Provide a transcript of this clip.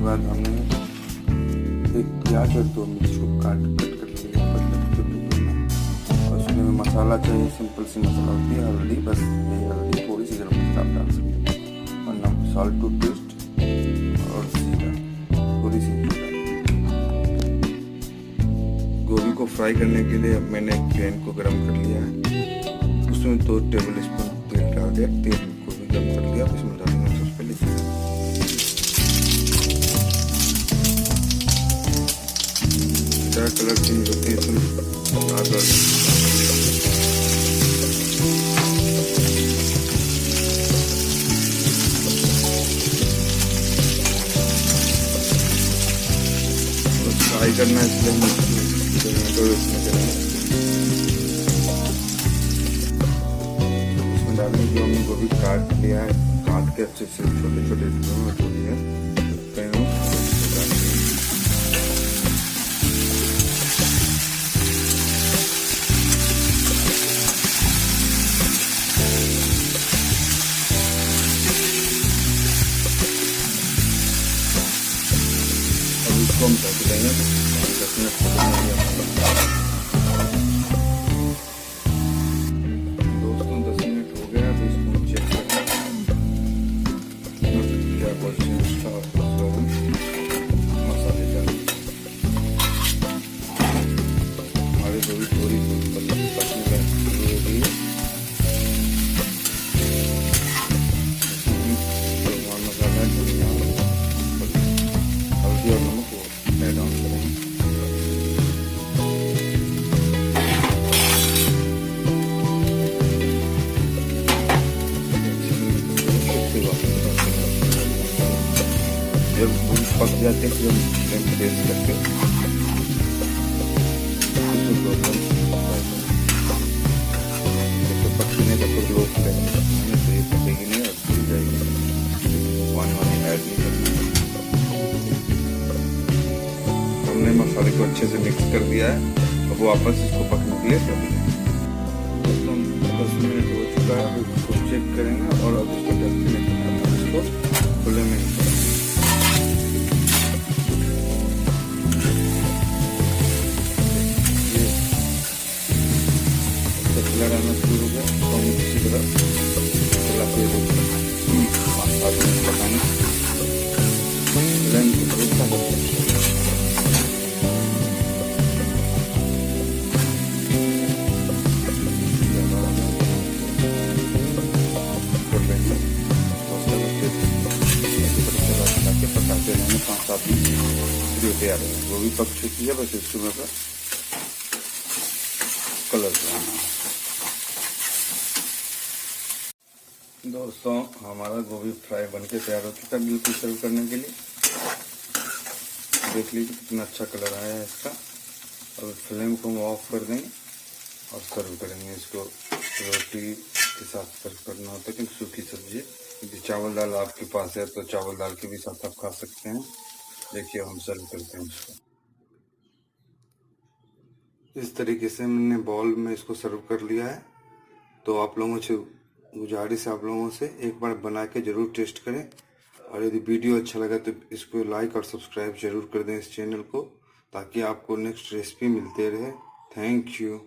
उसके बाद हमने एक प्याज और 2 मिर्च को काट कर लिया और उसमें मसाला चाहिए, सिंपल सी मसाला होती है, हल्दी, बस यही हल्दी, थोड़ी सी गरम मसाला आप डाल सकते हैं और नमक, सॉल्ट टू टेस्ट और जीरा, थोड़ी सी जीरा। गोभी को फ्राई करने के लिए अब मैंने एक पैन को गरम कर लिया है, उसमें 2 टेबल स्पून तेल डाल दिया, तेल को भी गरम कर लिया, इसमें डालेंगे सबसे पहले जीरा। कलर चेंज होते हैं इसमें फ्राई करना है, इसलिए हम इसमें करेंगे। इसमें डालने जो हमने गोभी काट लिया है, काट के अच्छे से छोटे छोटे टुकड़ों में छोड़ी है, इसको हम ढक देंगे 10 मिनट। दोस्तों 10 मिनट हो गया, तो इसको चेक करना क्या क्वेश्चन था, मसाले डाल हमारी गोभी थोड़ी पकने शुरू हो गई है। मसाला धनिया, हल्दी और नमक ऐड ऑन करेंगे। जब पक जाते हैं फिर हम फ्लेम तेज करके पकने का तो लो फ्लेम तो ये पकेगी नहीं और भूल जाएगी, पानी ऐड नहीं करना। हमने मसाले को अच्छे से मिक्स कर दिया है, अब वापस इसको पकने के लिए कर देंगे। 10 मिनट हो चुका है, अब इसको चेक करेंगे और अब इसको 10 मिनट इसको खुले में कलर आना शुरू हो गया, तो हम इसी तरह 5-7 मिनट पकाएंगे। फ्लेम को हल्का पकाते रहेंगे 5-7 मिनट तैयार है। वो भी पक चुकी है, बस इसमें पर कलर बनाना। दोस्तों हमारा गोभी फ्राई बनके तैयार हो चुका है, बिल्कुल सर्व करने के लिए। देख लीजिए कितना अच्छा कलर आया है इसका। अब फ्लेम को हम ऑफ कर देंगे और सर्व करेंगे इसको। रोटी के साथ सर्व करना होता है कि सूखी सब्जी, यदि चावल दाल आपके पास है तो चावल दाल के भी साथ आप खा सकते हैं। देखिए हम सर्व करते हैं इसको इस तरीके से। मैंने बाउल में इसको सर्व कर लिया है। तो आप लोगों से गुजारिश है, आप लोगों से एक बार बना के ज़रूर टेस्ट करें, और यदि वीडियो अच्छा लगा तो इसको लाइक और सब्सक्राइब जरूर कर दें इस चैनल को, ताकि आपको नेक्स्ट रेसिपी मिलते रहे। Thank you.